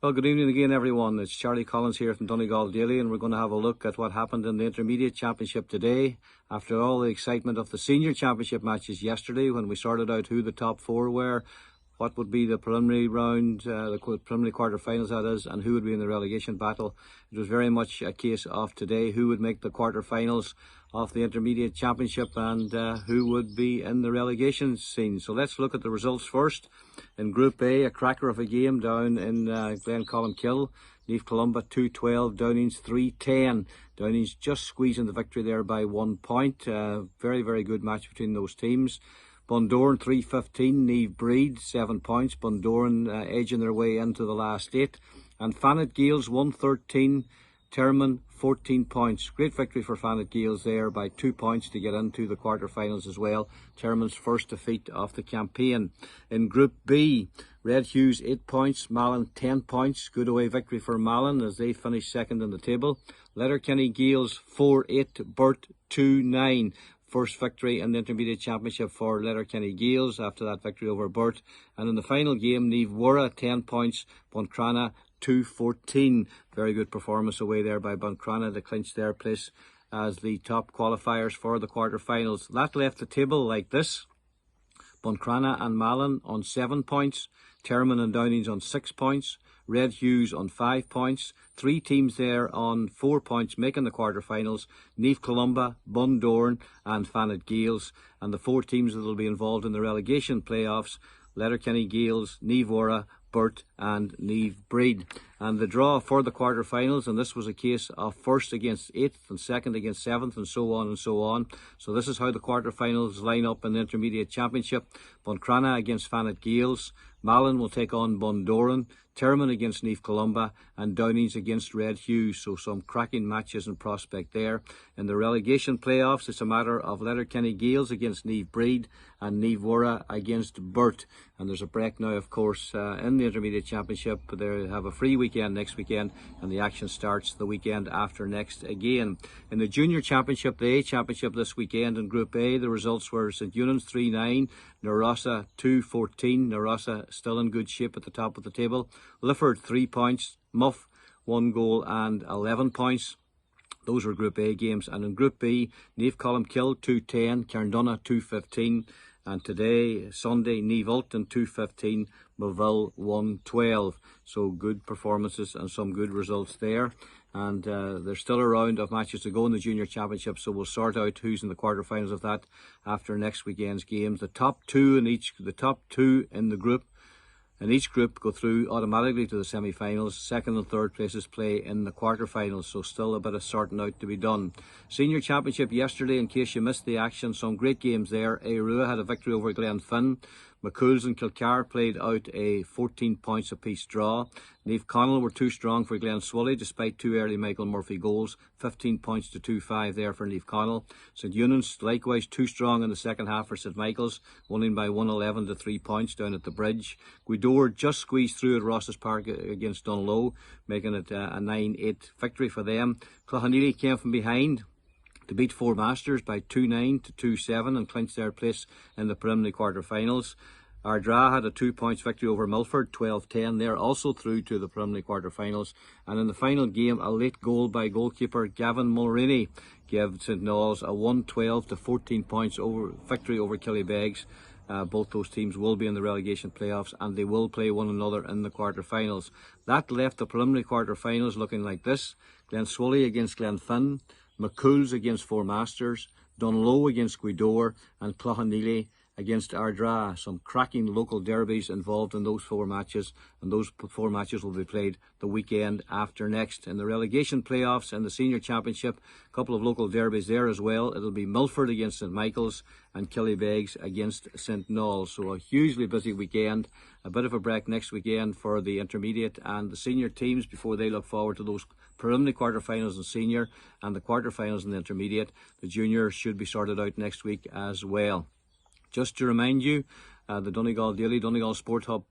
Well, good evening again, everyone. It's Charlie Collins here from Donegal Daily, and we're going to have a look at what happened in the Intermediate Championship today. After all the excitement of the Senior Championship matches yesterday, when we sorted out who the top four were, what would be the preliminary round, the preliminary quarterfinals that is, and who would be in the relegation battle. It was very much a case of today who would make the quarterfinals of the Intermediate Championship and who would be in the relegation scene. So let's look at the results first. In Group A, a cracker of a game down in Glencolmkill. Niamh Columba 2-12, Downings 3-10. Downings just squeezing the victory there by 1 point. Very, very good match between those teams. Bundoran 3-15, Niamh Breed 7 points. Bundoran edging their way into the last 8. And Fannet Gales 1-13, Termon 14 points. Great victory for Fannet Gales there by 2 points to get into the quarterfinals as well. Termon's first defeat of the campaign. In Group B, Red Hughes 8 points, Malin 10 points. Good away victory for Malin as they finish second in the table. Letterkenny Gales 4-8, Burt 2-9. First victory in the Intermediate Championship for Letterkenny Gales after that victory over Burt. And in the final game, Niamh Wora 10 points, Buncrana 2-14. Very good performance away there by Buncrana to clinch their place as the top qualifiers for the quarterfinals. That left the table like this: Buncrana and Malin on 7 points, Termon and Downings on 6 points, Red Hughes on 5 points, 3 teams there on 4 points making the quarterfinals: Niamh Columba, Bundoran and Fannet Gales. And the 4 teams that will be involved in the relegation playoffs: Letterkenny Gales, Niamh Wora, Burt and Niamh Breed. And the draw for the quarterfinals, and this was a case of first against 8th and second against 7th and so on and so on. So this is how the quarterfinals line up in the Intermediate Championship. Buncrana against Fannet Gales, Malin will take on Bundoran, Termon against Niamh Columba and Downings against Red Hughes. So some cracking matches in prospect there. In the relegation playoffs, it's a matter of Letterkenny Gales against Niamh Breed and Niamh Wora against Burt. And there's a break now, of course, in the Intermediate Championship. They have a free weekend next weekend, and the action starts the weekend after next again. In the Junior Championship, the A Championship this weekend in Group A, the results were St Eunan's 3-9, Narossa 2-14. Narossa still in good shape at the top of the table. Lifford 3 points, Muff 1 goal and 11 points. Those were Group A games. And in Group B, Niamh Columkill 2-10, Cairndonagh 2-15. And today, Sunday, Niamh Ulton 2-15, Moville 1-12. So good performances and some good results there. And there's still a round of matches to go in the Junior Championship, so we'll sort out who's in the quarterfinals of that after next weekend's games. The top two in the group. And each group go through automatically to the semi-finals. Second and third places play in the quarterfinals, so still a bit of sorting out to be done. Senior Championship yesterday, in case you missed the action, some great games there. Aorua had a victory over Glenfin. McCool's and Kilcar played out a 14 points apiece draw. Niamh Connell were too strong for Glenswilly despite 2 early Michael Murphy goals. 15 points to 2-5 there for Niamh Connell. St Eunan's likewise too strong in the second half for St Michael's, winning by 111 to 3 points down at the bridge. Gweedore just squeezed through at Ross's Park against Dunloe, making it a 9-8 victory for them. Cloughaneely came from behind to beat Four Masters by 2-9 to 2-7 and clinch their place in the preliminary quarterfinals. Ardra had a 2 points victory over Milford, 12-10. They're also through to the preliminary quarterfinals. And in the final game, a late goal by goalkeeper Gavin Mulroney gave St Knowles a 112 to 14 points victory over Killybegs. Both those teams will be in the relegation playoffs and they will play one another in the quarterfinals. That left the preliminary quarterfinals looking like this: Glenswilly against Glenfin, McCool's against Four Masters, Dunloe against Gweedore and Cloughaneely against Ardra. Some cracking local derbies involved in those 4 matches, and those 4 matches will be played the weekend after next. In the relegation playoffs and the Senior Championship, a couple of local derbies there as well. It'll be Milford against St Michael's and Killybegs against St Knowles. So a hugely busy weekend. A bit of a break next weekend for the intermediate and the senior teams before they look forward to those preliminary quarterfinals in senior and the quarterfinals in the intermediate. The juniors should be sorted out next week as well. Just to remind you, the Donegal Daily, Donegal Sport Hub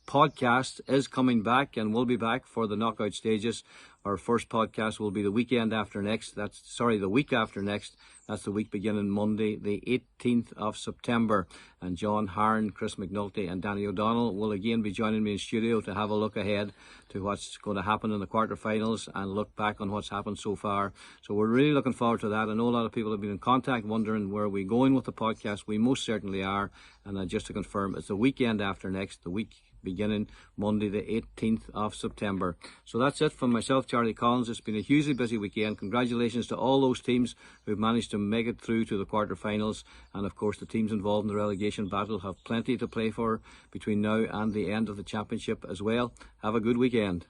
podcast is coming back and will be back for the knockout stages. Our first podcast will be the weekend after next. The week after next. That's the week beginning Monday, the 18th of September. And John Harn, Chris McNulty and Danny O'Donnell will again be joining me in studio to have a look ahead to what's going to happen in the quarterfinals and look back on what's happened so far. So we're really looking forward to that. I know a lot of people have been in contact wondering where we're going with the podcast. We most certainly are. And just to confirm, it's the weekend after next, the week beginning Monday the 18th of September. So that's it from myself, Charlie Collins. It's been a hugely busy weekend. Congratulations to all those teams who've managed to make it through to the quarterfinals, and of course the teams involved in the relegation battle have plenty to play for between now and the end of the championship as well. Have a good weekend.